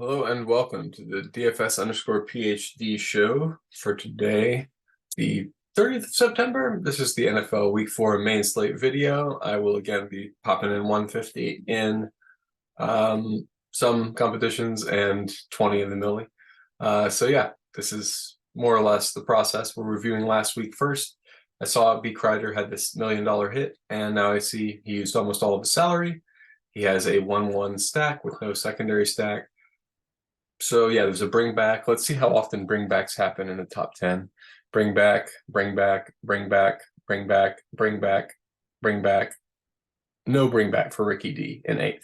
Hello and welcome to the DFS_PhD show for today, the 30th of September. This is the NFL Week 4 main slate video. I will again be popping in 150 in some competitions and 20 in the millie. So yeah, this is more or less the process. We're reviewing last week first. I saw B. Kreider had this $1 million hit, and now I see he used almost all of his salary. He has a 1-1 stack with no secondary stack. So yeah, there's a bring back. Let's see how often bringbacks happen in the top 10. Bring back, bring back, bring back, bring back, bring back, bring back. No bring back for Ricky D in 8th.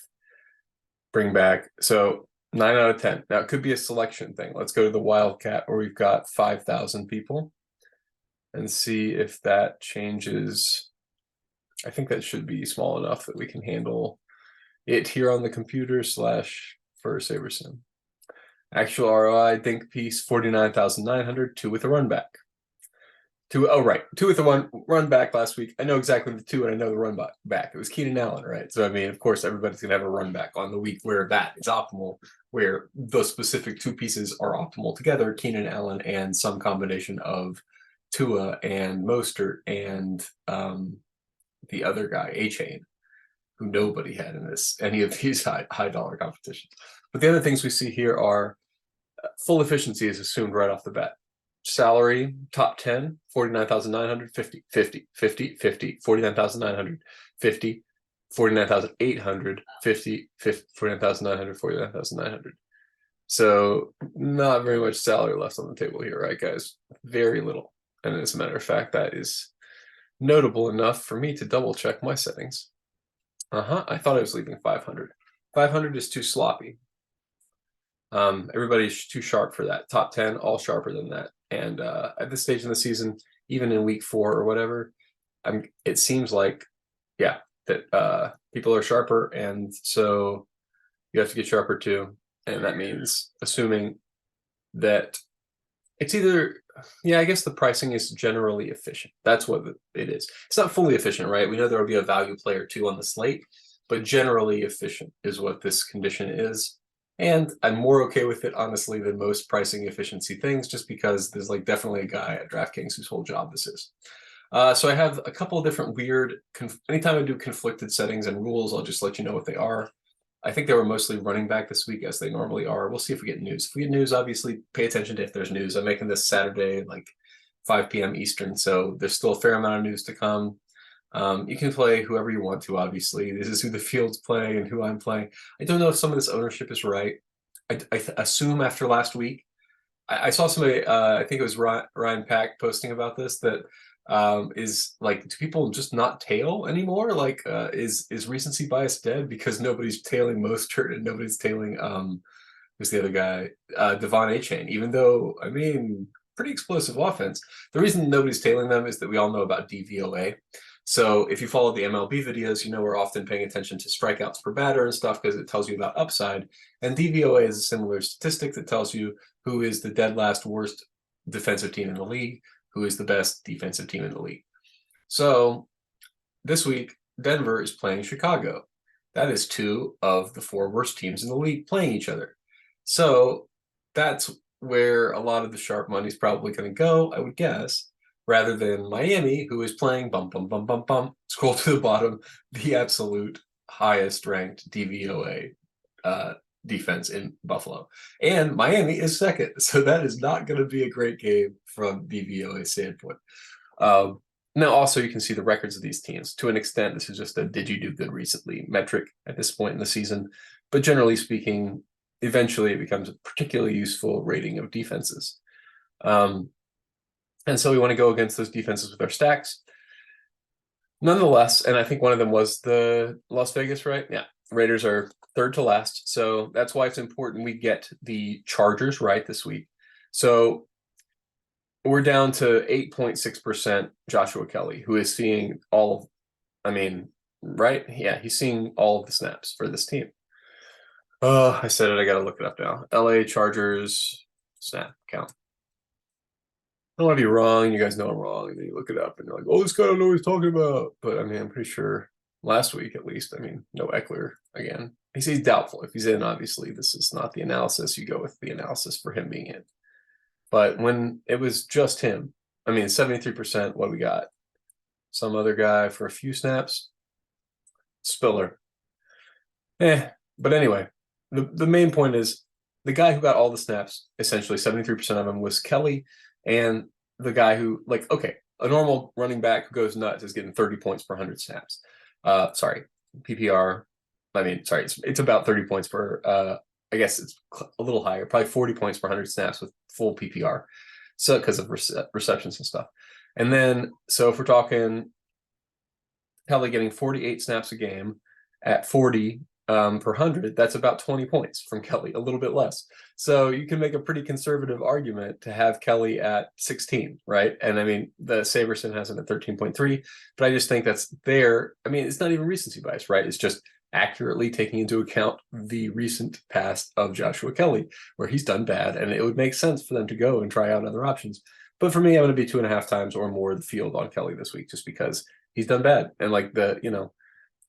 Bring back. So 9 out of 10. Now it could be a selection thing. Let's go to the Wildcat where we've got 5,000 people and see if that changes. I think that should be small enough that we can handle it here on the computer / for SaberSim. Actual ROI, Dink piece, 49,900, 2 with a run back. 2 with a run back last week. I know exactly the 2, and I know the run back. It was Keenan Allen, right? So, I mean, of course, everybody's going to have a run back on the week where that is optimal, where those specific 2 pieces are optimal together, Keenan Allen and some combination of Tua and Mostert and the other guy, A-Chain, who nobody had in any of these high dollar competitions. But the other things we see here are full efficiency is assumed right off the bat. Salary, top 10, 49,900, 50, 50, 50, 50, 49,900, 50, 49,800, 50, 50, 49,900, 49,900. So not very much salary left on the table here, right, guys? Very little. And as a matter of fact, that is notable enough for me to double check my settings. I thought I was leaving 500. 500 is too sloppy. Everybody's too sharp for that. Top 10, all sharper than that. And at this stage in the season, even in week 4 or whatever, it seems like, yeah, that people are sharper, and so you have to get sharper too. And that means assuming that it's either, yeah, I guess the pricing is generally efficient. That's what it is. It's not fully efficient, right? We know there will be a value play or 2 on the slate, but generally efficient is what this condition is. And I'm more okay with it, honestly, than most pricing efficiency things, just because there's like definitely a guy at DraftKings whose whole job this is. So I have a couple of different weird, anytime I do conflicted settings and rules, I'll just let you know what they are. I think they were mostly running back this week, as they normally are. We'll see if we get news. If we get news, obviously pay attention to if there's news. I'm making this Saturday, like 5 p.m. Eastern, so there's still a fair amount of news to come. You can play whoever you want to, obviously. This is who the fields play and who I'm playing. I don't know if some of this ownership is right. I assume after last week, I saw somebody, I think it was Ryan Pack posting about this, that is like, do people just not tail anymore? Like, is recency bias dead because nobody's tailing Mostert and nobody's tailing, who's the other guy? Devon A-Chain, even though, I mean, pretty explosive offense. The reason nobody's tailing them is that we all know about DVOA. So if you follow the MLB videos, you know we're often paying attention to strikeouts per batter and stuff because it tells you about upside. And DVOA is a similar statistic that tells you who is the dead last worst defensive team in the league, who is the best defensive team in the league. So this week, Denver is playing Chicago. That is 2 of the 4 worst teams in the league playing each other. So that's where a lot of the sharp money is probably going to go, I would guess, rather than Miami, who is playing scroll to the bottom, the absolute highest ranked DVOA defense in Buffalo. And Miami is second, so that is not going to be a great game from DVOA standpoint. Now, also, you can see the records of these teams. To an extent, this is just a did you do good recently metric at this point in the season. But generally speaking, eventually it becomes a particularly useful rating of defenses. And so we want to go against those defenses with our stacks. Nonetheless, and I think one of them was the Las Vegas, right? Yeah, Raiders are 3rd to last. So that's why it's important we get the Chargers right this week. So we're down to 8.6% Joshua Kelley, who is seeing right? Yeah, he's seeing all of the snaps for this team. I said it, I got to look it up now. LA Chargers snap count. I don't want to be wrong. You guys know I'm wrong. And then you look it up and you're like, oh, this guy don't know what he's talking about. But I mean, I'm pretty sure last week, at least, I mean, no Eckler again. he's doubtful. If he's in, obviously, this is not the analysis. You go with the analysis for him being in. But when it was just him, I mean, 73%, what we got? Some other guy for a few snaps? Spiller. But anyway, the main point is the guy who got all the snaps, essentially 73% of them, was Kelley, and the guy who, like, okay, a normal running back who goes nuts is getting 30 points per 100 snaps. Sorry, PPR. I mean, sorry, it's about 30 points per, I guess it's a little higher, probably 40 points per 100 snaps with full PPR. So, because of receptions and stuff. And then, so if we're talking Kelley getting 48 snaps a game at 40 per 100, that's about 20 points from Kelley, a little bit less. So you can make a pretty conservative argument to have Kelley at 16, right? And I mean, the Saberson has him at 13.3, but I just think that's there. I mean, it's not even recency bias, right? It's just accurately taking into account the recent past of Joshua Kelley, where he's done bad, and it would make sense for them to go and try out other options. But for me, I'm going to be 2.5 times or more the field on Kelley this week, just because he's done bad. And like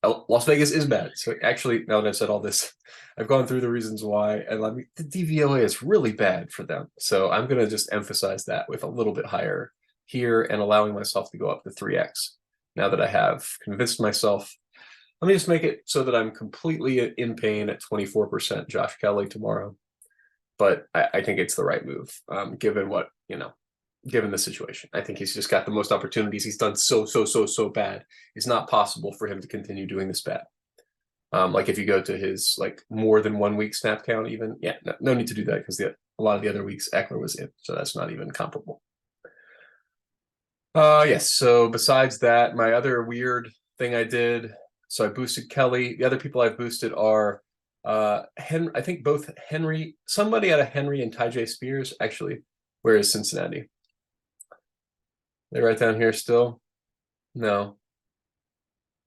Las Vegas is bad. So actually, now that I've said all this, I've gone through the reasons why, and the DVOA is really bad for them. So I'm going to just emphasize that with a little bit higher here and allowing myself to go up to 3x. Now that I have convinced myself, let me just make it so that I'm completely in pain at 24% Josh Kelley tomorrow. But I think it's the right move, given what, given the situation. I think he's just got the most opportunities. He's done so bad. It's not possible for him to continue doing this bad. Like if you go to his like more than 1 week snap count, even, no need to do that because a lot of the other weeks Eckler was in, so that's not even comparable. Yes. So besides that, my other weird thing I did. So I boosted Kelley. The other people I've boosted are I think both Henry, somebody out of Henry and Ty J Spears. Actually, where is Cincinnati? They're right down here still. No.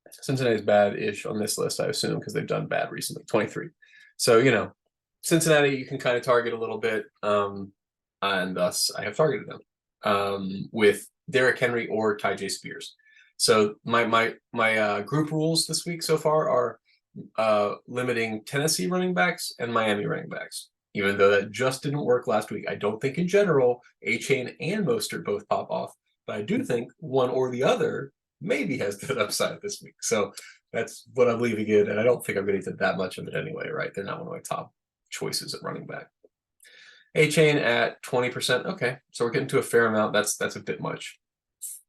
Cincinnati's bad-ish on this list, I assume, because they've done bad recently. 23. So, Cincinnati you can kind of target a little bit, and thus I have targeted them with Derrick Henry or Ty J Spears. So my group rules this week so far are limiting Tennessee running backs and Miami running backs. Even though that just didn't work last week, I don't think in general Etienne and Mostert both pop off, but I do think one or the other maybe has that upside this week. So that's what I'm leaving in, and I don't think I'm going to get that much of it anyway, right? They're not one of my top choices at running back. A-Chain at 20%. Okay, so we're getting to a fair amount. That's a bit much.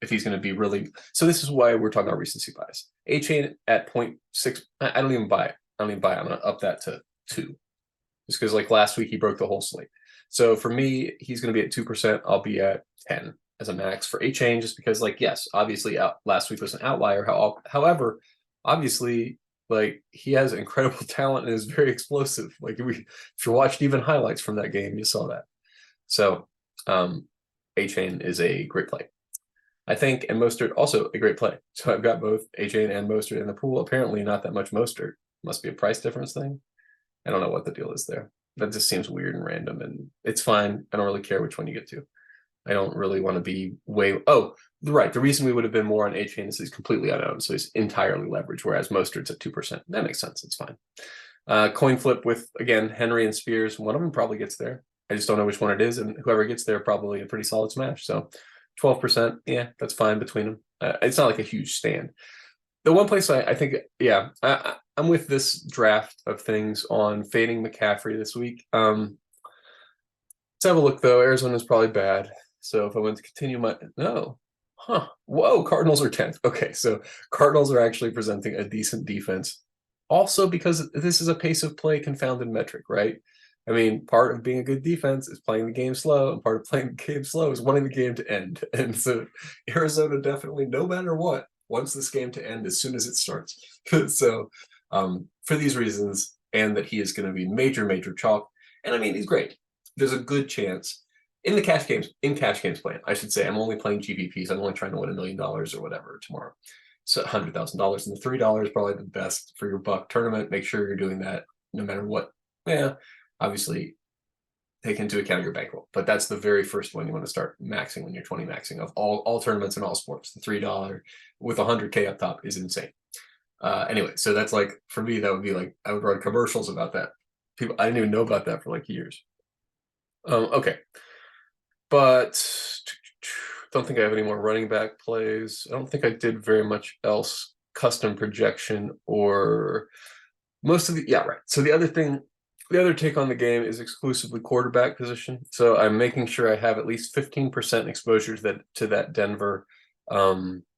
If he's going to be really, so this is why we're talking about recency bias. A-Chain at 0.6. I don't even buy it. I'm going to up that to 2, just because like last week he broke the whole slate. So for me, he's going to be at 2%. I'll be at 10 as a max for A-Chain, just because like, yes, obviously last week was an outlier. However, obviously, like he has incredible talent and is very explosive. Like if you watched even highlights from that game, you saw that. So A-Chain is a great play, I think, and Mostert also a great play. So I've got both A-Chain and Mostert in the pool. Apparently not that much Mostert. Must be a price difference thing. I don't know what the deal is there. That just seems weird and random, and it's fine. I don't really care which one you get to. I don't really want to be right. The reason we would have been more on A-Chain is he's completely unowned, so he's entirely leveraged, whereas Mostert's at 2%. That makes sense. It's fine. Coin flip with, again, Henry and Spears. One of them probably gets there. I just don't know which one it is, and whoever gets there probably a pretty solid smash. So 12%, yeah, that's fine between them. It's not like a huge stand. The one place I think, I'm with this draft of things on fading McCaffrey this week. Let's have a look, though. Arizona's probably bad. So if I want to continue whoa, Cardinals are 10th. Okay, so Cardinals are actually presenting a decent defense. Also because this is a pace of play confounded metric, right? I mean, part of being a good defense is playing the game slow, and part of playing the game slow is wanting the game to end. And so Arizona definitely, no matter what, wants this game to end as soon as it starts. So for these reasons, and that he is going to be major chalk. And I mean, he's great. There's a good chance in cash games plan, I should say. I'm only playing GPPs. I'm only trying to win $1 million or whatever tomorrow. So $100,000, and the $3 is probably the best for your buck tournament. Make sure you're doing that no matter what. Yeah, obviously take into account your bankroll, but that's the very first one you want to start maxing when you're 20 maxing of all tournaments and all sports. The $3 with 100K up top is insane. Anyway, so that's like, for me, that would be like, I would run commercials about that. People, I didn't even know about that for like years. Okay. But don't think I have any more running back plays. I don't think I did very much else custom projection or most of the, yeah, right. So the other take on the game is exclusively quarterback position. So I'm making sure I have at least 15% exposure to that Denver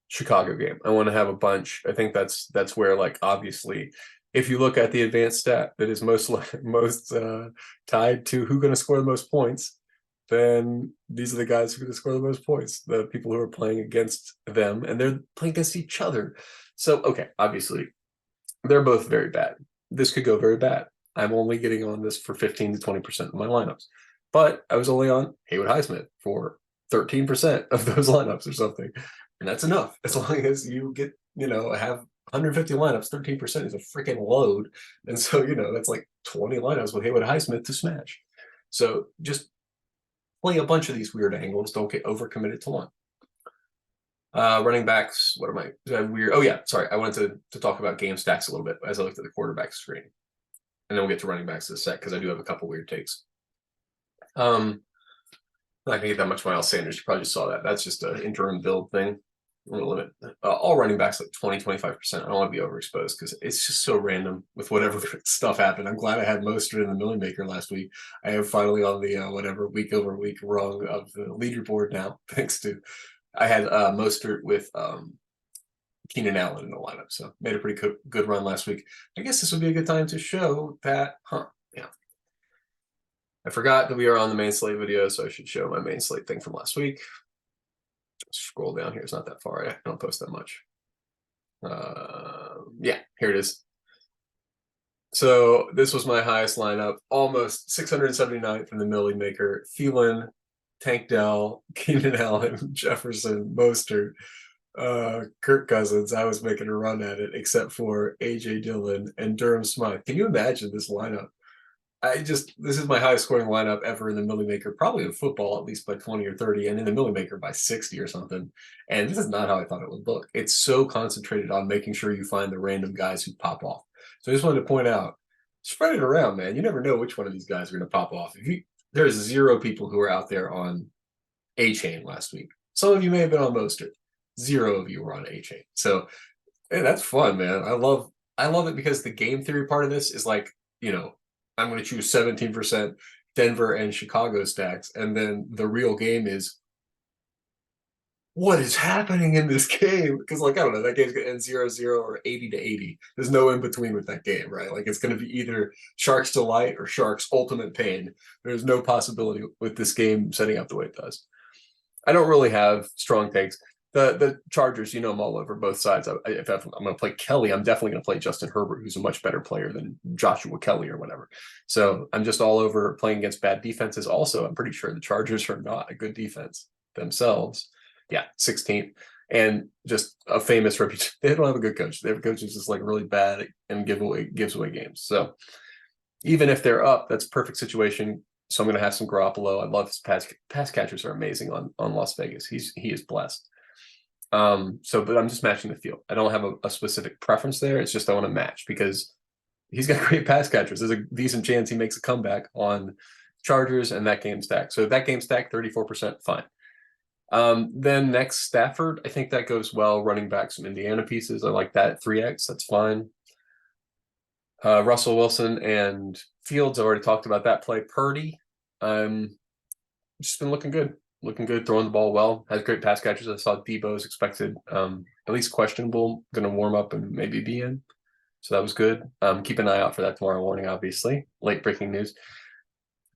Chicago game. I want to have a bunch. I think that's where, like, obviously, if you look at the advanced stat that is most tied to who's going to score the most points, then these are the guys who are going to score the most points, the people who are playing against them, and they're playing against each other. So, okay, obviously, they're both very bad. This could go very bad. I'm only getting on this for 15 to 20% of my lineups. But I was only on Haywood Highsmith for 13% of those lineups or something. And that's enough. As long as you get, have 150 lineups, 13% is a freaking load. And so, that's like 20 lineups with Haywood Highsmith to smash. So just play a bunch of these weird angles. Don't get overcommitted to one. Running backs, what am I? Is that weird? Oh, yeah, sorry. I wanted to talk about game stacks a little bit as I looked at the quarterback screen. And then we'll get to running backs in a sec because I do have a couple weird takes. I'm not going to get that much Miles Sanders. You probably just saw that. That's just an interim build thing. I'm going to limit all running backs like 20-25%. I don't want to be overexposed because it's just so random with whatever stuff happened. I'm glad I had Mostert in the Millie Maker last week. I am finally on the whatever week over week rung of the leaderboard now, thanks to I had Mostert with Keenan Allen in the lineup, so made a pretty good run last week. I guess this would be a good time to show that, yeah. I forgot that we are on the main slate video, so I should show my main slate thing from last week. Scroll down here, it's not that far. I don't post that much. Yeah, here it is. So this was my highest lineup, almost 679 from the Millie Maker. Thielen, Tank Dell, Keenan Allen, Jefferson, Mostert, Kirk Cousins. I was making a run at it, except for AJ Dillon and Durham Smythe. Can you imagine this lineup? This is my highest scoring lineup ever in the Millie Maker, probably in football, at least by 20 or 30, and in the Millie Maker by 60 or something. And this is not how I thought it would look. It's so concentrated on making sure you find the random guys who pop off. So I just wanted to point out, spread it around, man. You never know which one of these guys are going to pop off. There's 0 people who are out there on A-Chain last week. Some of you may have been on Mostert. 0 of you were on A-Chain. So, hey, that's fun, man. I love it because the game theory part of this is like, I'm going to choose 17% Denver and Chicago stacks. And then the real game is, what is happening in this game? Because, like, I don't know, that game's going to end 0-0 or 80-80. There's no in between with that game, right? Like, it's going to be either Sharks delight or Sharks ultimate pain. There's no possibility with this game setting up the way it does. I don't really have strong takes. The Chargers, I'm all over both sides. If I'm going to play Kelley, I'm definitely going to play Justin Herbert, who's a much better player than Joshua Kelley or whatever. So I'm just all over playing against bad defenses. Also, I'm pretty sure the Chargers are not a good defense themselves. Yeah, 16th. And just a famous reputation. They don't have a good coach. They have a coach who's just like really bad and gives away games. So even if they're up, that's a perfect situation. So I'm going to have some Garoppolo. I love his pass catchers are amazing on Las Vegas. He is blessed. But I'm just matching the field. I don't have a specific preference there. It's just I want to match because he's got great pass catchers. There's a decent chance he makes a comeback on Chargers and that game stack. So that game stack, 34%, fine. Then next, Stafford. I think that goes well. Running back, some Indiana pieces. I like that. 3X, that's fine. Russell Wilson and Fields, I've already talked about that play. Purdy, just been looking good, throwing the ball well, has great pass catchers. I saw Debo's expected, at least questionable, going to warm up and maybe be in. So that was good. Keep an eye out for that tomorrow morning, obviously. Late breaking news.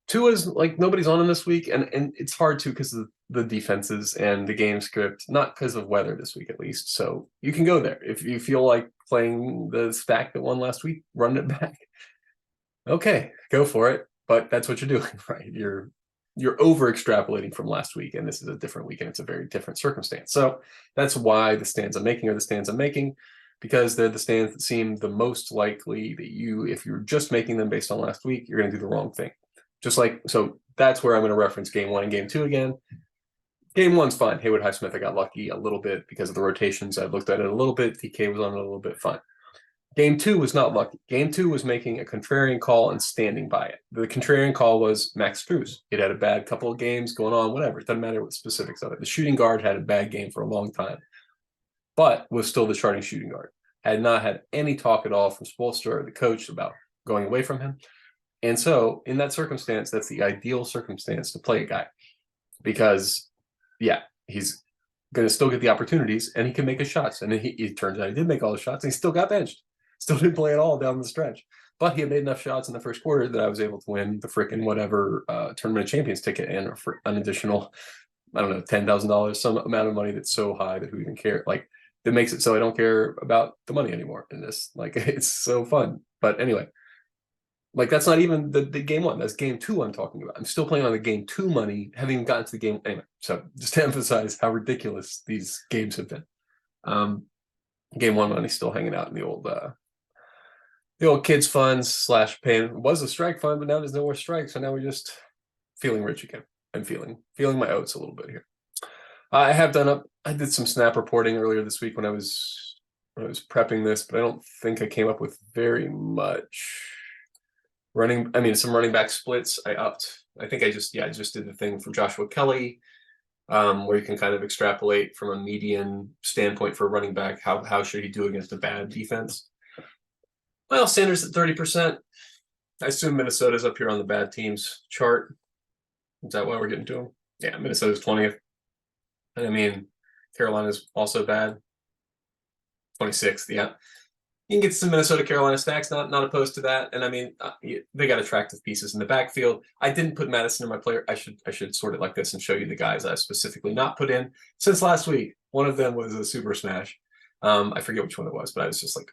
Tua's like nobody's on him this week, and it's hard to because of the defenses and the game script, not because of weather this week at least. So you can go there. If you feel like playing the stack that won last week, run it back. Okay, go for it. But that's what you're doing, right? You're over extrapolating from last week, and this is a different week, and it's a very different circumstance. So that's why the stands I'm making are the stands I'm making, because they're the stands that seem the most likely that if you're just making them based on last week, you're going to do the wrong thing. So that's where I'm going to reference game 1 and game 2 again. Game 1's fine. Haywood Highsmith, I got lucky a little bit because of the rotations. I looked at it a little bit. TK was on it a little bit, fine. Game 2 was not lucky. Game 2 was making a contrarian call and standing by it. The contrarian call was Max Strus. It had a bad couple of games going on, whatever. It doesn't matter what the specifics of it. The shooting guard had a bad game for a long time, but was still the starting shooting guard. Had not had any talk at all from Spoelstra or the coach about going away from him. And so in that circumstance, that's the ideal circumstance to play a guy because, yeah, he's going to still get the opportunities and he can make his shots. And it turns out he did make all the shots and he still got benched. Still didn't play at all down the stretch. But he had made enough shots in the first quarter that I was able to win the frickin' whatever Tournament of Champions ticket and for an additional, I don't know, $10,000, some amount of money that's so high that who even care? Like, that makes it so I don't care about the money anymore in this. Like, it's so fun. But anyway, like, that's not even the game 1. That's game 2 I'm talking about. I'm still playing on the game 2 money, having gotten to the game. Anyway, so just to emphasize how ridiculous these games have been. Game 1 money still hanging out in the old kids funds / paying. It was a strike fund, but now there's no more strike. So now we're just feeling rich again. I'm feeling my oats a little bit here. I did some snap reporting earlier this week when I was prepping this, but I don't think I came up with very much some running back splits. I think I just did the thing for Joshua Kelley, where you can kind of extrapolate from a median standpoint for a running back. How should he do against a bad defense? Well, Sanders at 30%. I assume Minnesota's up here on the bad teams chart. Is that why we're getting to him? Yeah, Minnesota's 20th. And I mean, Carolina's also bad. 26th, yeah. You can get some Minnesota Carolina stacks, not opposed to that. And I mean, they got attractive pieces in the backfield. I didn't put Madison in my player. I should sort it like this and show you the guys I specifically not put in since last week. One of them was a super smash. I forget which one it was, but I was just like,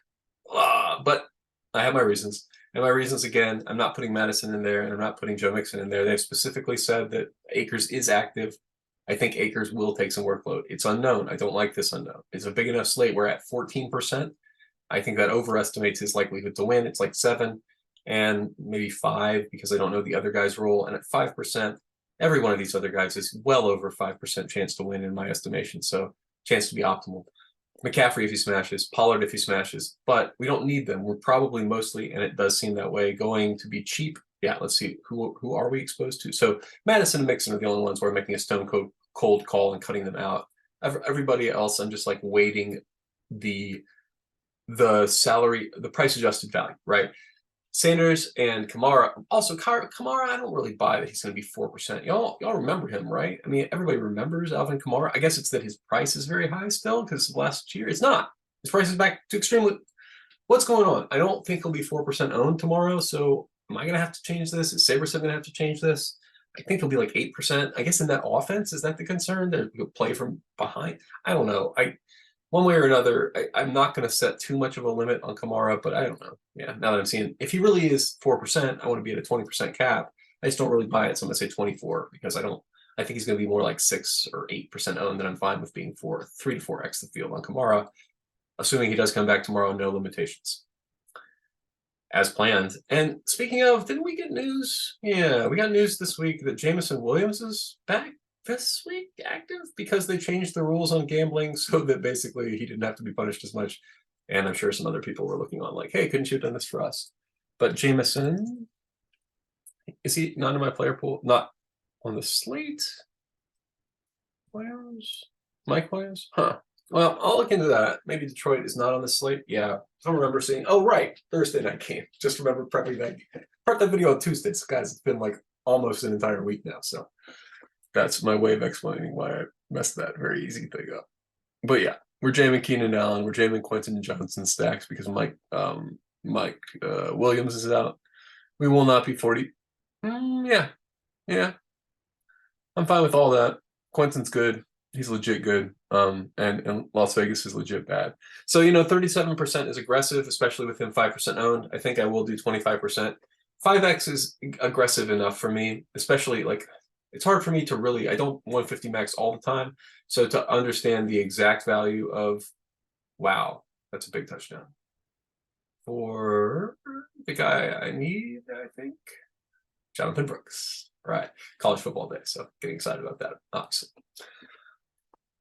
but I have my reasons. And my reasons, again, I'm not putting Madison in there and I'm not putting Joe Mixon in there. They've specifically said that Akers is active. I think Akers will take some workload. It's unknown. I don't like this unknown. It's a big enough slate. We're at 14%. I think that overestimates his likelihood to win. It's like 7 and maybe 5 because I don't know the other guy's role. And at 5%, every one of these other guys is well over 5% chance to win in my estimation. So chance to be optimal. McCaffrey if he smashes, Pollard if he smashes, but we don't need them. We're probably mostly, and it does seem that way, going to be cheap. Yeah, let's see. Who are we exposed to? So Madison and Mixon are the only ones where I'm making a stone cold call and cutting them out. Everybody else, I'm just like weighting the salary, the price adjusted value, right? Sanders and Kamara. Also, Kamara, I don't really buy that he's going to be 4%. Y'all remember him, right? I mean, everybody remembers Alvin Kamara. I guess it's that his price is very high still because of last year. It's not. His price is back to extremely. What's going on? I don't think he'll be 4% owned tomorrow. So am I going to have to change this? Is Saberson going to have to change this? I think he'll be like 8%. I guess in that offense, is that the concern? That he'll play from behind? I don't know. One way or another, I'm not going to set too much of a limit on Kamara, but I don't know. Yeah, now that I'm seeing, if he really is 4%, I want to be at a 20% cap. I just don't really buy it, so I'm going to say 24 because I think he's going to be more like 6 or 8% owned, and I'm fine with being 3 to 4x the field on Kamara, assuming he does come back tomorrow, no limitations. As planned. And speaking of, didn't we get news? Yeah, we got news this week that Jameson Williams is back this week active because they changed the rules on gambling so that basically he didn't have to be punished as much. And I'm sure some other people were looking on like, hey, couldn't you have done this for us? But Jameson, is he not in my player pool? Not on the slate? Players? Mike players? Huh. Well, I'll look into that. Maybe Detroit is not on the slate. Yeah. I don't remember seeing, oh, right. Thursday night game. Just remember prepping that. Prep that video on Tuesdays. Guys, it's been like almost an entire week now. So that's my way of explaining why I messed that very easy thing up. But yeah, we're jamming Keenan Allen. We're jamming Quentin Johnson stacks because Mike Williams is out. We will not be 40. Yeah. I'm fine with all that. Quentin's good. He's legit good. And Las Vegas is legit bad. So, 37% is aggressive, especially with him 5% owned. I think I will do 25%. 5x is aggressive enough for me, especially like it's hard for me to really, I don't 150 max all the time. So to understand the exact value of, wow, that's a big touchdown. For the guy I need, I think, Jonathan Brooks. Right. College football day. So getting excited about that, obviously.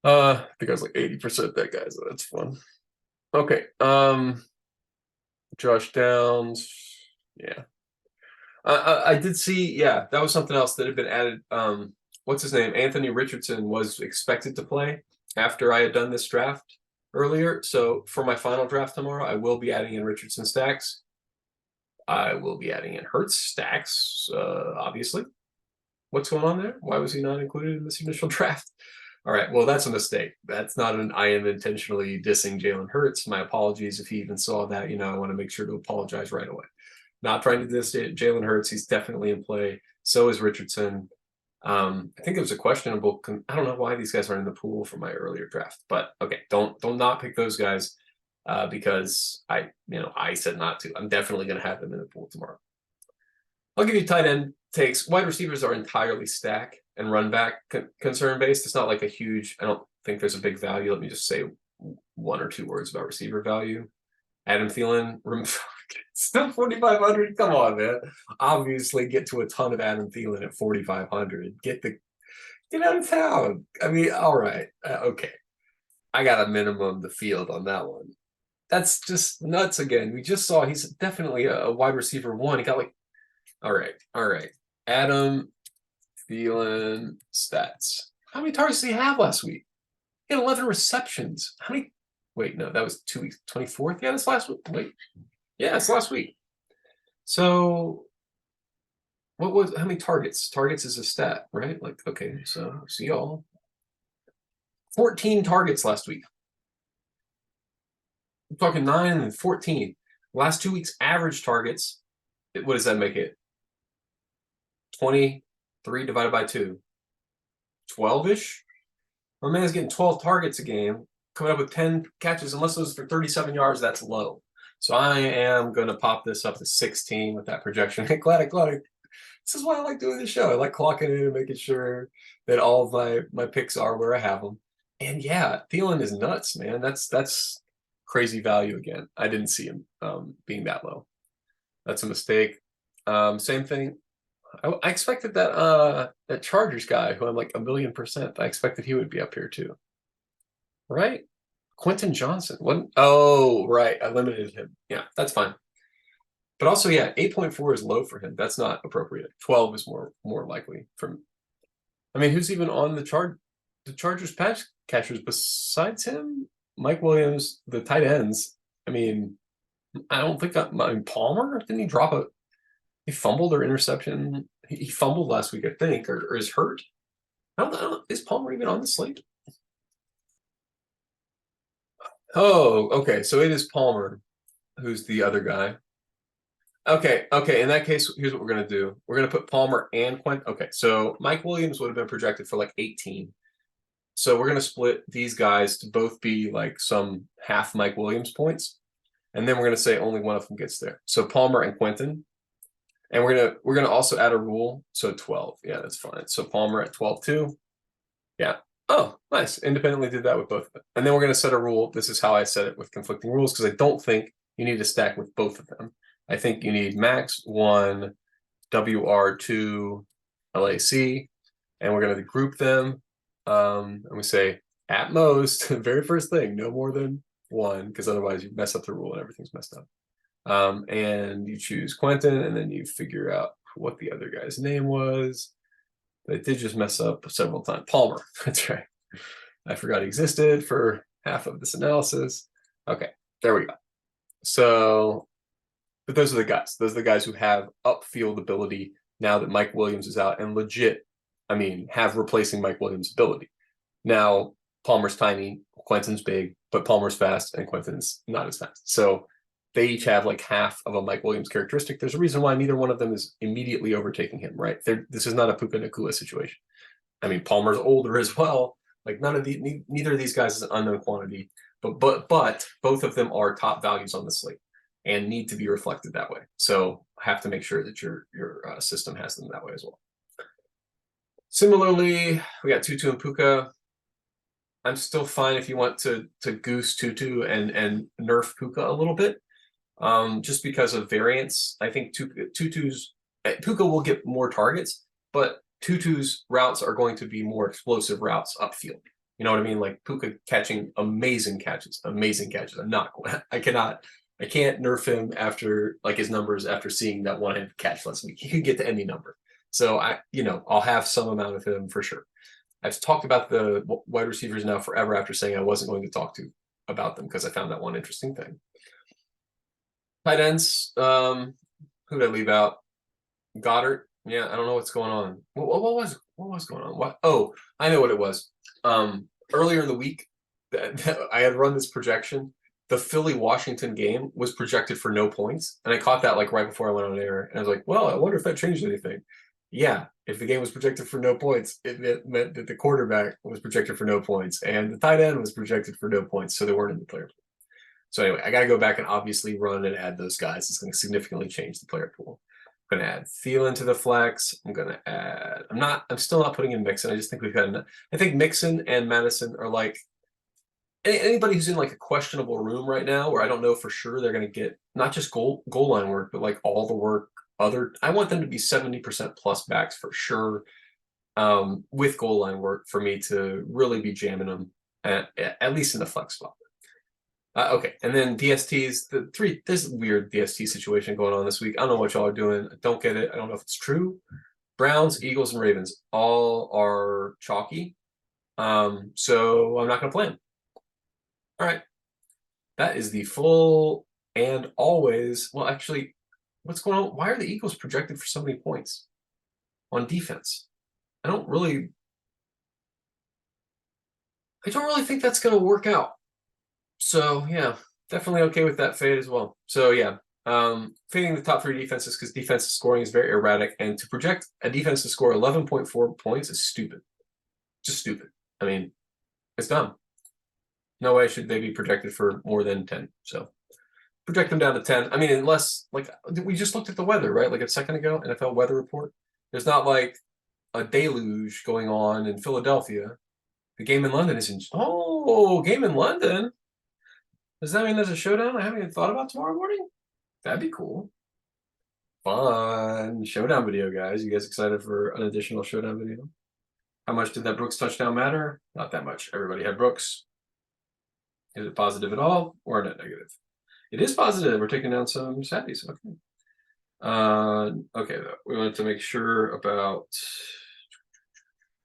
I think I was like 80% that guy, so that's fun. Okay. Josh Downs. Yeah. I did see, yeah, that was something else that had been added. What's his name? Anthony Richardson was expected to play after I had done this draft earlier. So for my final draft tomorrow, I will be adding in Richardson stacks. I will be adding in Hurts stacks, obviously. What's going on there? Why was he not included in this initial draft? All right, well, that's a mistake. That's not an I am intentionally dissing Jalen Hurts. My apologies if he even saw that. I want to make sure to apologize right away. Not trying to diss Jalen Hurts. He's definitely in play. So is Richardson. I think it was a questionable. I don't know why these guys aren't in the pool for my earlier draft, but okay, don't not pick those guys because I said not to. I'm definitely going to have them in the pool tomorrow. I'll give you tight end takes. Wide receivers are entirely stack and run back concern based. It's not like a huge. I don't think there's a big value. Let me just say one or two words about receiver value. Adam Thielen, still 4,500. Come on, man. Obviously, get to a ton of Adam Thielen at 4,500. Get out of town. I mean, all right, okay. I got a minimum the field on that one. That's just nuts. Again, we just saw he's definitely a wide receiver one. He got like, all right. Adam Thielen stats. How many targets did he have last week? He had 11 receptions. How many? Wait, no, that was 2 weeks. 24th? Yeah, that's last week. Wait. Yeah, it's last week. So how many targets? Targets is a stat, right? Like, okay, so see y'all. 14 targets last week. I'm talking 9 and 14. Last 2 weeks, average targets. What does that make it? 23 divided by 2. 12-ish? My man's getting 12 targets a game, coming up with 10 catches. Unless those for 37 yards, that's low. So I am going to pop this up to 16 with that projection. glad. This is why I like doing the show. I like clocking in and making sure that all of my picks are where I have them. And yeah, Thielen is nuts, man. That's crazy value again. I didn't see him being that low. That's a mistake. Same thing. I expected that Chargers guy who I'm like 1,000,000%. I expected he would be up here too. Right? Quentin Johnson. What? Oh, right. I limited him. Yeah, that's fine. But also, yeah, 8.4 is low for him. That's not appropriate. 12 is more likely from. I mean, who's even on the Chargers pass catchers besides him? Mike Williams, the tight ends. I mean, I don't think Palmer, didn't he drop he fumbled or interception? He fumbled last week, I think, or is hurt. I don't know. Is Palmer even on the slate? Oh, okay. So it is Palmer, who's the other guy. Okay. In that case, here's what we're gonna do. We're gonna put Palmer and Quentin. Okay, so Mike Williams would have been projected for like 18. So we're gonna split these guys to both be like some half Mike Williams points, and then we're gonna say only one of them gets there. So Palmer and Quentin, and we're gonna also add a rule. So 12. Yeah, that's fine. So Palmer at 12 too. Yeah. Oh, nice. Independently did that with both of them. And then we're going to set a rule. This is how I set it with conflicting rules because I don't think you need to stack with both of them. I think you need max 1, WR2, LAC, and we're going to group them. And we say at most, very first thing, no more than 1, because otherwise you mess up the rule and everything's messed up. And you choose Quentin, and then you figure out what the other guy's name was. But it did just mess up several times. Palmer, that's right. I forgot he existed for half of this analysis. Okay, there we go. So, but those are the guys. Those are the guys who have upfield ability now that Mike Williams is out and legit, have replacing Mike Williams' ability. Now, Palmer's tiny, Quentin's big, but Palmer's fast and Quentin's not as fast. So they each have like half of a Mike Williams characteristic. There's a reason why neither one of them is immediately overtaking him, right? This is not a Puka Nacua situation. I mean, Palmer's older as well. Like neither of these guys is an unknown quantity, but both of them are top values on the slate and need to be reflected that way. So have to make sure that your system has them that way as well. Similarly, we got Tutu and Puka. I'm still fine if you want to goose Tutu and nerf Puka a little bit. Just because of variance. I think Puka will get more targets, but Tutu's routes are going to be more explosive routes upfield. You know what I mean? Like Puka catching amazing catches. I cannot I can't nerf him after like his numbers after seeing that one-handed catch last week. He could get to any number. So I'll have some amount of him for sure. I've talked about the wide receivers now forever after saying I wasn't going to talk about them because I found that one interesting thing. Tight ends, who did I leave out? Goddard. Yeah, I don't know what's going on. What was going on? What? Oh, I know what it was. Earlier in the week, I had run this projection. The Philly-Washington game was projected for no points, and I caught that like right before I went on air, and I was like, "Well, I wonder if that changed anything." Yeah, if the game was projected for no points, it meant that the quarterback was projected for no points, and the tight end was projected for no points, so they weren't in the player pool. So anyway, I got to go back and obviously run and add those guys. It's going to significantly change the player pool. I'm going to add Thielen to the flex. I'm going to add. I'm still not putting in Mixon. I just think we've got enough. I think Mixon and Madison are like anybody who's in like a questionable room right now, where I don't know for sure they're going to get not just goal line work, but like all the work. I want them to be 70% plus backs for sure, with goal line work for me to really be jamming them at least in the flex spot. Okay, and then DSTs, there's a weird DST situation going on this week. I don't know what y'all are doing. I don't get it. I don't know if it's true. Browns, Eagles, and Ravens all are chalky. So I'm not going to play them. All right. That is the full and always. Well, actually, what's going on? Why are the Eagles projected for so many points on defense? I don't really think that's going to work out. So yeah, definitely okay with that fade as well. So yeah, fading the top three defenses because defensive scoring is very erratic, and to project a defense to score 11.4 points is stupid. Just stupid. I mean, it's dumb. No way should they be projected for more than 10. So project them down to 10. I mean, unless like we just looked at the weather, right? Like a second ago, NFL weather report. There's not like a deluge going on in Philadelphia. The game in London is game in London. Does that mean there's a showdown I haven't even thought about tomorrow morning? That'd be cool. Fun. Showdown video, guys. You guys excited for an additional showdown video? How much did that Brooks touchdown matter? Not that much. Everybody had Brooks. Is it positive at all or net negative? It is positive. We're taking down some Sappies. Okay. Okay, though. We wanted to make sure about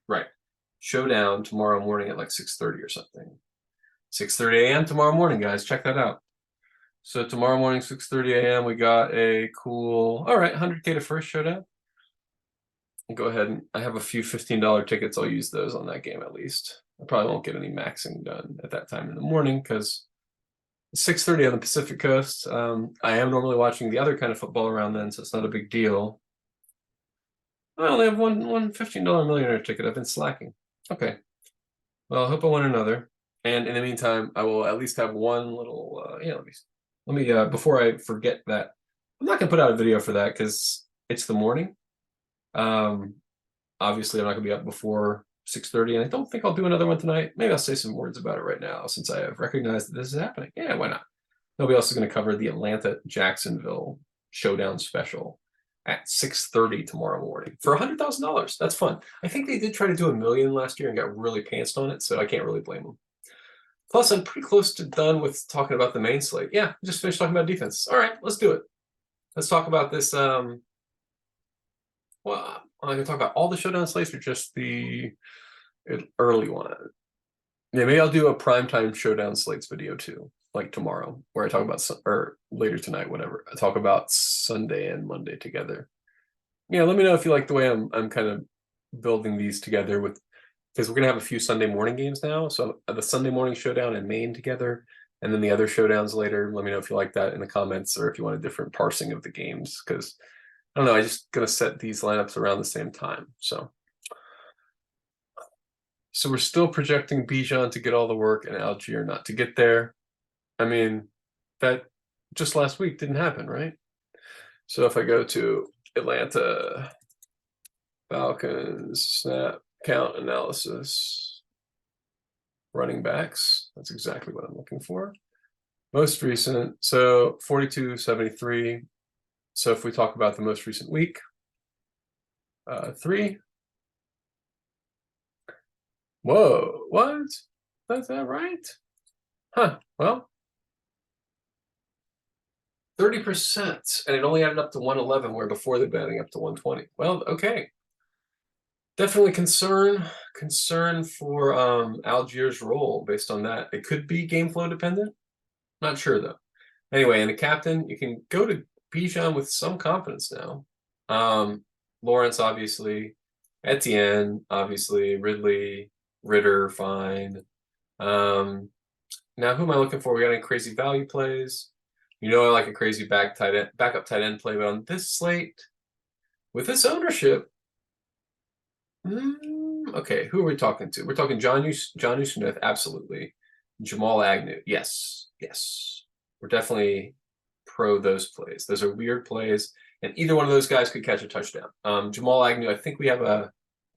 right. Showdown tomorrow morning at like 6:30 or something. 6:30 a.m. tomorrow morning, guys. Check that out. So tomorrow morning, 6:30 a.m., we got a cool, all right, 100K to first showdown. I'll go ahead and I have a few $15 tickets. I'll use those on that game at least. I probably won't get any maxing done at that time in the morning because 6:30 on the Pacific Coast. I am normally watching the other kind of football around then, so it's not a big deal. I only have one $15 millionaire ticket. I've been slacking. Okay. Well, I hope I win another. And in the meantime, I will at least have one little, let me before I forget that, I'm not gonna put out a video for that because it's the morning. Obviously I'm not gonna be up before 6:30, and I don't think I'll do another one tonight. Maybe I'll say some words about it right now since I have recognized that this is happening. Yeah, why not? Nobody else is gonna cover the Atlanta-Jacksonville showdown special at 6:30 tomorrow morning for $100,000. That's fun. I think they did try to do $1 million last year and got really pantsed on it, so I can't really blame them. Plus, I'm pretty close to done with talking about the main slate. Yeah, just finished talking about defense. All right, let's do it. Let's talk about this. Well, I'm going to talk about all the showdown slates or just the early one. Yeah, maybe I'll do a primetime showdown slates video too, like tomorrow, where I talk about or later tonight, whatever. I talk about Sunday and Monday together. Yeah, let me know if you like the way I'm kind of building these together with. Because we're going to have a few Sunday morning games now. So the Sunday morning showdown and Maine together, and then the other showdowns later. Let me know if you like that in the comments or if you want a different parsing of the games. Because, I don't know, I'm just going to set these lineups around the same time. So we're still projecting Bijan to get all the work and Algier not to get there. I mean, that just last week didn't happen, right? So if I go to Atlanta, Falcons, snap, count analysis, running backs. That's exactly what I'm looking for. Most recent, so 42.73. So if we talk about the most recent week, 3. Whoa, what? That's that right? Huh, well. 30%, and it only added up to 111, where before they've been adding up to 120. Well, okay. Definitely concern for Algiers' role based on that. It could be game flow dependent. Not sure though. Anyway, and the captain, you can go to Bijan with some confidence now. Lawrence, obviously, Etienne, obviously, Ridley, Ritter, fine. Now, who am I looking for? We got any crazy value plays? You know, I like a crazy backup tight end play, but on this slate, with this ownership, okay, who are we talking to? We're talking Jonnu Smith, absolutely. Jamal Agnew, yes. We're definitely pro those plays. Those are weird plays, and either one of those guys could catch a touchdown. Jamal Agnew, I think we have a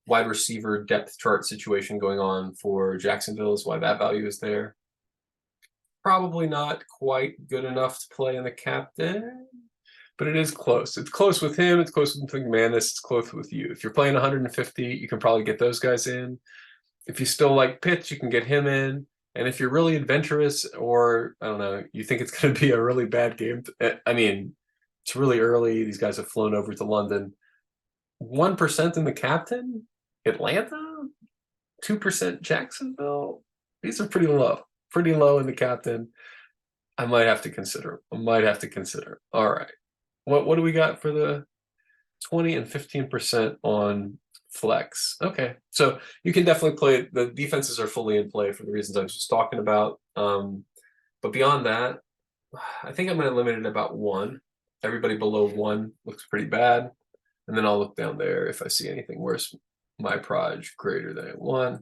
wide receiver depth chart situation going on for Jacksonville, is why that value is there. Probably not quite good enough to play in the captain, but it is close. It's close with him. It's close with McManus. It's close with you. If you're playing 150, you can probably get those guys in. If you still like Pitts, you can get him in. And if you're really adventurous, or I don't know, you think it's going to be a really bad game. I mean, it's really early. These guys have flown over to London. 1% in the captain, Atlanta, 2% Jacksonville. These are pretty low. Pretty low in the captain. I might have to consider. All right. What do we got for the 20 and 15% on flex? Okay. So you can definitely play. The defenses are fully in play for the reasons I was just talking about. But beyond that, I think I'm going to limit it about 1. Everybody below 1 looks pretty bad. And then I'll look down there if I see anything worse. My proj greater than 1.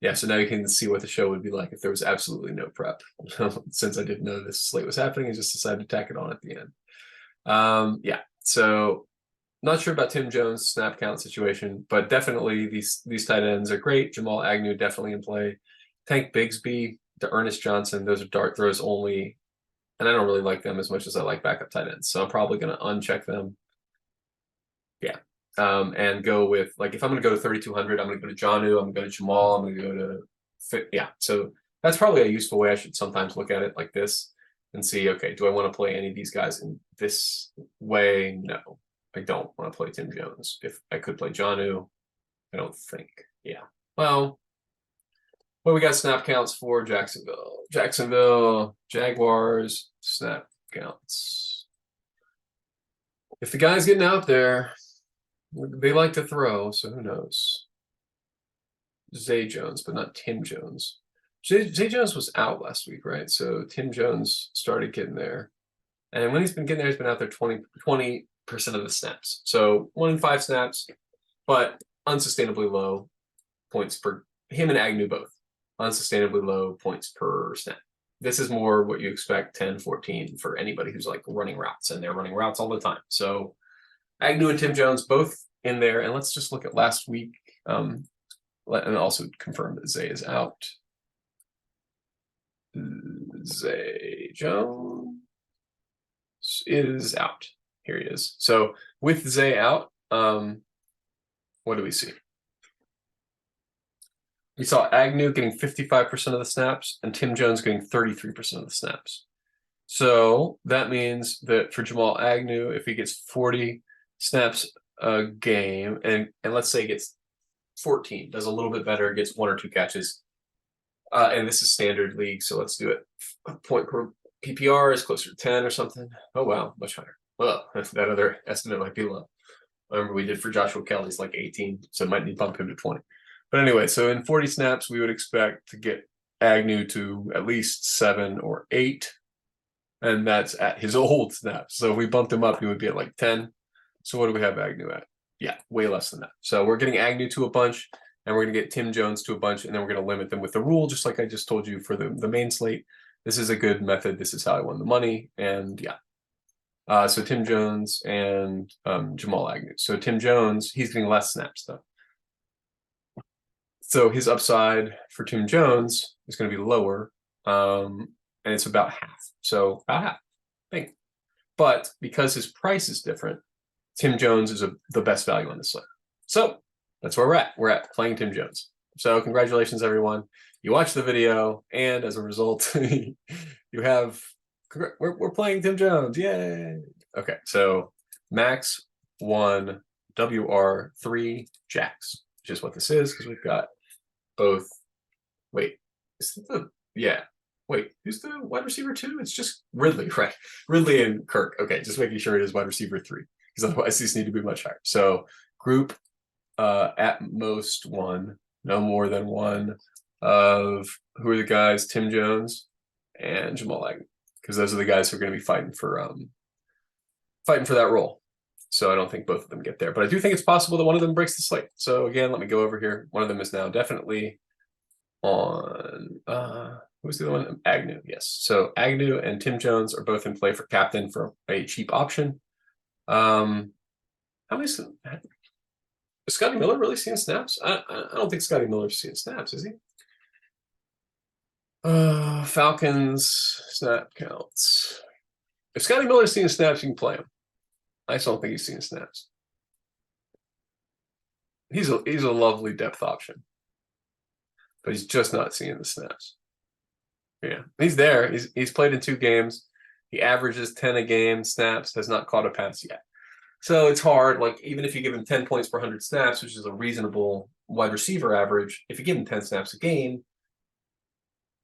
Yeah, so now you can see what the show would be like if there was absolutely no prep. Since I didn't know this slate was happening, I just decided to tack it on at the end. Yeah, so not sure about Tim Jones' snap count situation, but definitely these tight ends are great. Jamal Agnew definitely in play. Tank Bigsby, to Ernest Johnson, those are dart throws only, and I don't really like them as much as I like backup tight ends, so I'm probably going to uncheck them. Yeah. And go with, like, if I'm going to go to 3,200, I'm going to go to Jonnu, I'm going to go to Jamal, I'm going to go to, yeah. So that's probably a useful way. I should sometimes look at it like this and see, okay, do I want to play any of these guys in this way? No, I don't want to play Tim Jones. If I could play Jonnu, I don't think. Yeah. Well, we got snap counts for Jacksonville, Jaguars, snap counts. If the guy's getting out there, they like to throw, so who knows? Zay Jones, but not Tim Jones. Zay Jones was out last week, right? So Tim Jones started getting there. And when he's been getting there, he's been out there 20% of the snaps. So 1 in 5 snaps, but unsustainably low points per, him and Agnew both, unsustainably low points per snap. This is more what you expect, 10, 14 for anybody who's like running routes, and they're running routes all the time. So Agnew and Tim Jones both in there, and let's just look at last week, and also confirm that Zay is out. Zay Jones is out. Here he is. So with Zay out, what do we see? We saw Agnew getting 55% of the snaps and Tim Jones getting 33% of the snaps. So that means that for Jamal Agnew, if he gets 40 snaps a game, and let's say he gets 14, does a little bit better, gets 1 or 2 catches, and this is standard league, so let's do it. A point per PPR is closer to 10 or something. Oh wow, much higher. Well, that other estimate might be low. I remember we did for Joshua Kelley's like 18, so it might need to bump him to 20. But anyway, so in 40 snaps, we would expect to get Agnew to at least 7 or 8, and that's at his old snaps. So if we bumped him up, he would be at like 10. So what do we have Agnew at? Yeah, way less than that. So we're getting Agnew to a bunch, and we're going to get Tim Jones to a bunch, and then we're going to limit them with the rule, just like I just told you for the main slate. This is a good method. This is how I won the money, and yeah. So Tim Jones and Jamal Agnew. So Tim Jones, he's getting less snaps, though. So his upside for Tim Jones is going to be lower, and it's about half. So about half, I think. But because his price is different, Tim Jones is the best value on this slate. So that's where we're at. We're at playing Tim Jones. So congratulations, everyone. You watched the video, and as a result, you have we're playing Tim Jones. Yay. Okay, so Max 1, WR3, JAX, which is what this is, because we've got both. Wait, is it the wait, who's the wide receiver 2? It's just Ridley, right? Ridley and Kirk. Okay, just making sure it is wide receiver 3, because otherwise these need to be much higher. So group at most 1, no more than 1 of who are the guys? Tim Jones and Jamal Agnew, because those are the guys who are going to be fighting for that role. So I don't think both of them get there, but I do think it's possible that one of them breaks the slate. So again, let me go over here. One of them is now definitely on who's the other one? Agnew. Yes. So Agnew and Tim Jones are both in play for captain for a cheap option. How many? Is Scotty Miller really seeing snaps? I don't think Scotty Miller's seeing snaps, is he? Falcons snap counts. If Scotty Miller's seeing snaps, you can play him. I just don't think he's seeing snaps. He's a lovely depth option, but he's just not seeing the snaps. Yeah, he's there. He's played in 2 games. He averages 10 a game snaps, has not caught a pass yet. So it's hard. Like, even if you give him 10 points per 100 snaps, which is a reasonable wide receiver average, if you give him 10 snaps a game,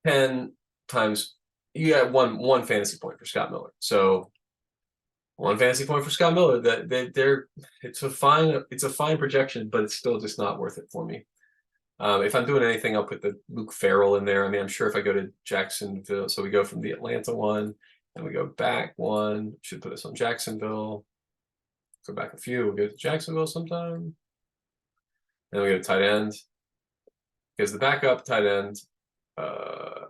10 times, you got one fantasy point for Scott Miller. So 1 fantasy point for Scott Miller. It's a fine projection, but it's still just not worth it for me. If I'm doing anything, I'll put the Luke Farrell in there. I mean, I'm sure if I go to Jacksonville, so we go from the Atlanta one, and we go back 1, should put us on Jacksonville. Go back a few, we'll go to Jacksonville sometime. Then we go to tight end. Because the backup tight end, I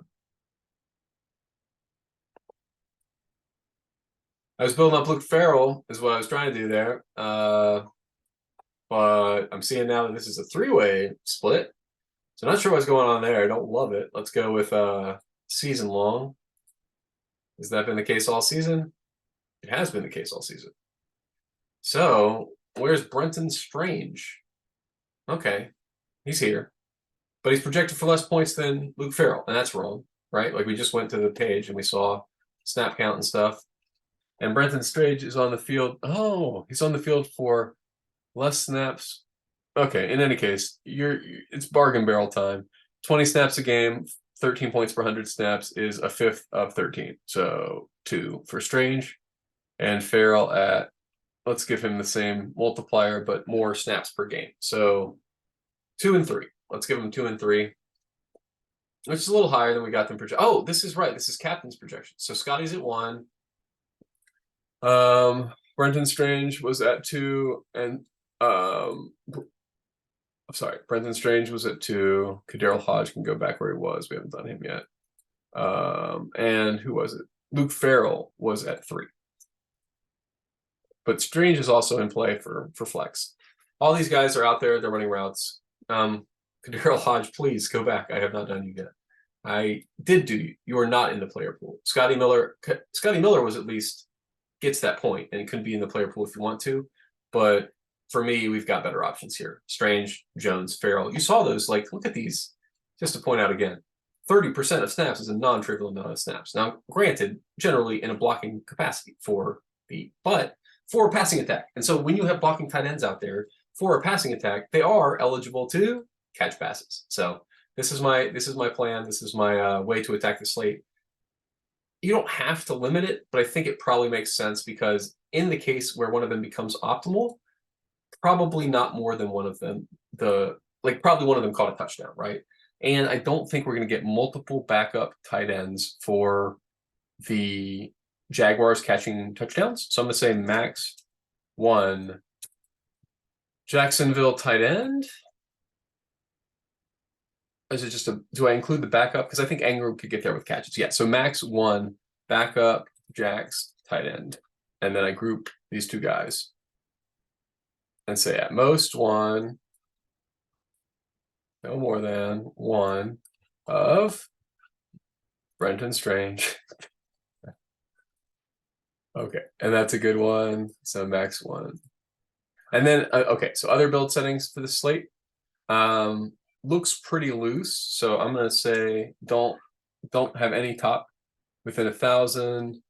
was building up Luke Farrell, is what I was trying to do there. But I'm seeing now that this is a 3-way split. So I'm not sure what's going on there. I don't love it. Let's go with season long. Has that been the case all season? It has been the case all season. So where's Brenton Strange? Okay, he's here. But he's projected for less points than Luke Farrell, and that's wrong, right? Like, we just went to the page and we saw snap count and stuff. And Brenton Strange is on the field. Oh, he's on the field for less snaps. Okay, in any case, it's bargain barrel time. 20 snaps a game, 13 points per 100 snaps is a 5th of 13. So 2 for Strange, and Farrell at, let's give him the same multiplier, but more snaps per game. So 2 and 3. Let's give him 2 and 3, which is a little higher than we got them projected. Oh, this is right. This is captain's projection. So Scotty's at 1. Brenton Strange was at 2, and Brenton Strange was at 2. Kaderl Hodge can go back where he was. We haven't done him yet. And who was it? Luke Farrell was at 3. But Strange is also in play for flex. All these guys are out there. They're running routes. Kaderl Hodge, please go back. I have not done you yet. I did do you. You are not in the player pool. Scotty Miller was at least gets that point, and he couldn't be in the player pool if you want to. But for me, we've got better options here. Strange, Jones, Farrell. You saw those. Like, look at these. Just to point out again, 30% of snaps is a non-trivial amount of snaps. Now, granted, generally in a blocking capacity but for a passing attack. And so when you have blocking tight ends out there for a passing attack, they are eligible to catch passes. So this is my plan. This is my way to attack the slate. You don't have to limit it, but I think it probably makes sense, because in the case where one of them becomes optimal, probably not more than one of them. Probably one of them caught a touchdown, right? And I don't think we're going to get multiple backup tight ends for the Jaguars catching touchdowns. So I'm going to say max 1 Jacksonville tight end. Is it just do I include the backup? Because I think Ingram could get there with catches. Yeah, so max 1 backup JAX tight end. And then I group these 2 guys and say at most 1, no more than 1 of Brenton Strange. Okay, and that's a good one. So max 1. And then, okay, so other build settings for the slate. Looks pretty loose. So I'm going to say don't have any top within 1,000.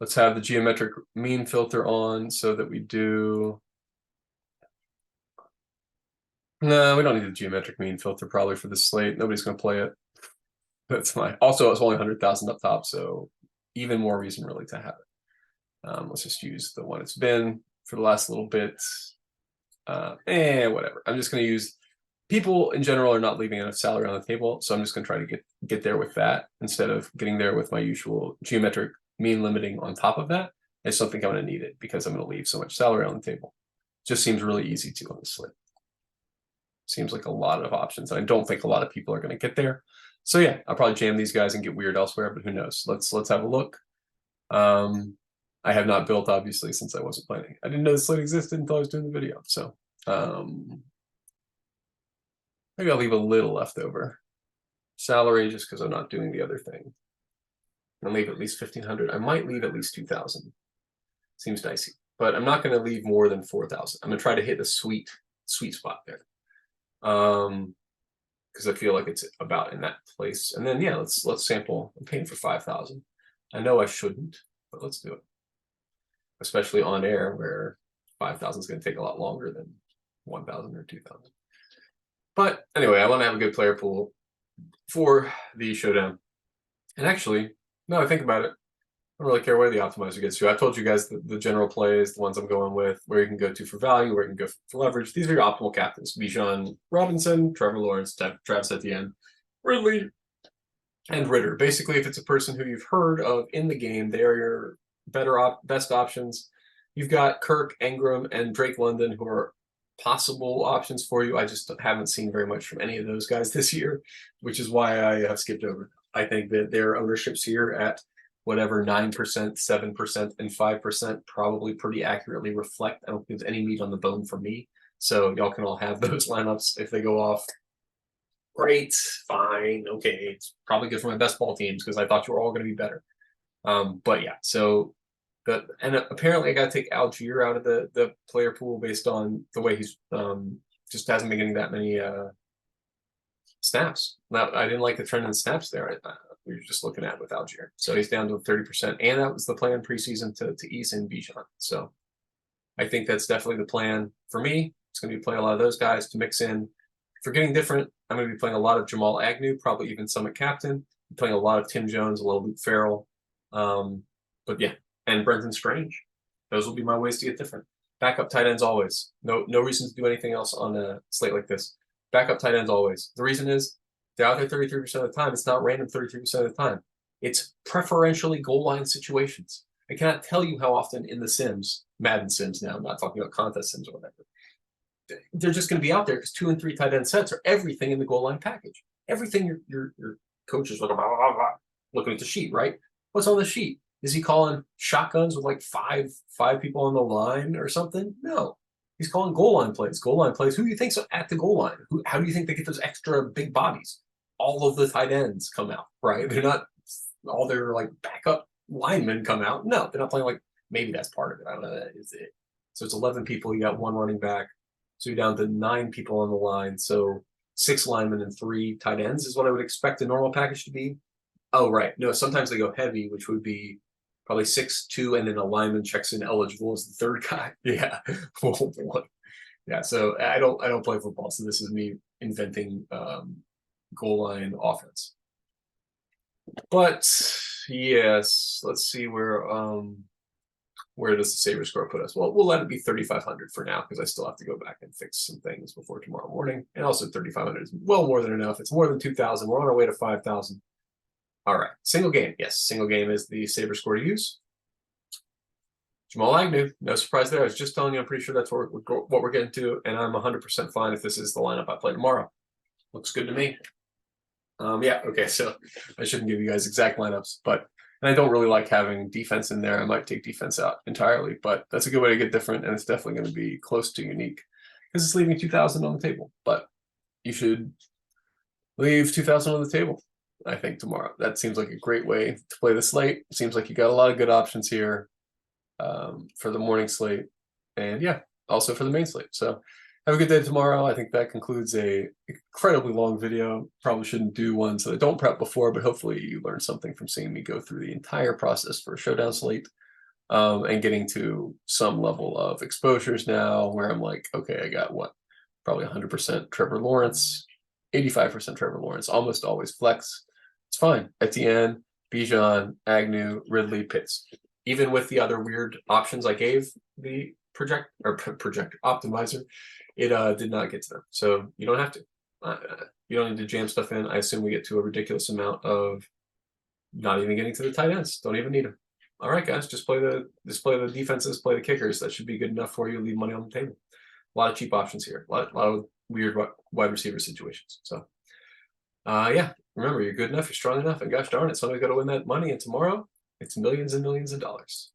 Let's have the geometric mean filter on so that we do. No, we don't need the geometric mean filter probably for the slate. Nobody's going to play it. That's fine. Also, it's only 100,000 up top, so even more reason really to have it. Let's just use the one it's been for the last little bit. Whatever. I'm just going to use. People in general are not leaving enough salary on the table, so I'm just going to try to get there with that instead of getting there with my usual geometric mean limiting on top of that. I just don't think I'm going to need it because I'm going to leave so much salary on the table. Just seems really easy to on the slate. Seems like a lot of options. I don't think a lot of people are going to get there. So yeah, I'll probably jam these guys and get weird elsewhere, but who knows? Let's have a look. I have not built obviously since I wasn't planning. I didn't know the slate existed until I was doing the video. So maybe I'll leave a little left over. Salary just because I'm not doing the other thing. I'll leave at least 1,500. I might leave at least 2,000. Seems dicey, but I'm not going to leave more than 4,000. I'm going to try to hit the sweet spot there. Because I feel like it's about in that place. And then yeah, let's sample. I'm paying for 5,000. I know I shouldn't, but let's do it. Especially on air where 5,000 is going to take a lot longer than 1,000 or 2,000. But anyway, I want to have a good player pool for the showdown. And actually, now I think about it, I don't really care where the optimizer gets you. I told you guys the general plays, the ones I'm going with, where you can go to for value, where you can go for leverage. These are your optimal captains. Bijan Robinson, Trevor Lawrence, Travis Etienne, Ridley, and Ritter. Basically, if it's a person who you've heard of in the game, they are your best options. You've got Kirk, Engram, and Drake London, who are possible options for you. I just haven't seen very much from any of those guys this year, which is why I have skipped over. I think that their ownerships here at whatever 9%, 7%, and 5% probably pretty accurately reflect. I don't think there's any meat on the bone for me. So y'all can all have those lineups if they go off. Great, fine, okay. It's probably good for my best ball teams because I thought you were all going to be better. But yeah, so and apparently I got to take Algier out of the player pool based on the way he's just hasn't been getting that many snaps. Now I didn't like the trend in snaps there. We were just looking at with Algier. So he's down to 30%. And that was the plan preseason to ease in Bijan. So I think that's definitely the plan for me. It's going to be playing a lot of those guys to mix in. For getting different, I'm going to be playing a lot of Jamal Agnew, probably even some at captain. I'm playing a lot of Tim Jones, a little Luke Farrell. But yeah, and Brenton Strange. Those will be my ways to get different. Backup tight ends always. No reason to do anything else on a slate like this. Backup tight ends always. The reason is they're out there 33% of the time. It's not random 33% of the time. It's preferentially goal line situations. I cannot tell you how often in the Sims, Madden Sims now, I'm not talking about contest Sims or whatever, they're just going to be out there because 2 and 3 tight end sets are everything in the goal line package. Everything your coach is looking at the sheet, right? What's on the sheet? Is he calling shotguns with like five people on the line or something? No. He's calling goal line plays. Goal line plays. Who do you think's at the goal line? How do you think they get those extra big bodies? All of the tight ends come out, right? They're not all their like backup linemen come out. No, they're not playing like maybe that's part of it. I don't know. That is it. So it's 11 people. You got 1 running back. So you're down to 9 people on the line. So 6 linemen and 3 tight ends is what I would expect a normal package to be. Oh, right. No, sometimes they go heavy, which would be probably 6'2", and then a lineman checks in eligible as the 3rd guy. Yeah. Yeah. So I don't play football, so this is me inventing goal line offense. But yes, let's see where does the saver score put us? Well, we'll let it be 3,500 for now because I still have to go back and fix some things before tomorrow morning. And also 3,500 is well more than enough. It's more than 2,000. We're on our way to 5,000. All right, single game. Yes, single game is the saver score to use. Jamal Agnew, no surprise there. I was just telling you, I'm pretty sure that's what we're getting to, and I'm 100% fine if this is the lineup I play tomorrow. Looks good to me. Yeah, okay, so I shouldn't give you guys exact lineups, but and I don't really like having defense in there. I might take defense out entirely, but that's a good way to get different, and it's definitely going to be close to unique because it's leaving 2,000 on the table. But you should leave 2,000 on the table, I think, tomorrow. That seems like a great way to play the slate. Seems like you got a lot of good options here for the morning slate, and yeah, also for the main slate. So have a good day tomorrow. I think that concludes a incredibly long video. Probably shouldn't do one so I don't prep before, but hopefully you learned something from seeing me go through the entire process for a Showdown slate. and getting to some level of exposures now where I'm like, okay, I got what? Probably 100% Trevor Lawrence, 85% Trevor Lawrence, almost always flex. It's fine. Etienne, Bijan, Agnew, Ridley, Pitts. Even with the other weird options I gave the project optimizer, it did not get to them. So you don't have to. You don't need to jam stuff in. I assume we get to a ridiculous amount of not even getting to the tight ends. Don't even need them. All right, guys, just play the defenses, play the kickers. That should be good enough for you. Leave money on the table. A lot of cheap options here. A lot of weird wide receiver situations. So, yeah, remember, you're good enough, you're strong enough, and gosh darn it, somebody's got to win that money. And tomorrow, it's millions and millions of dollars.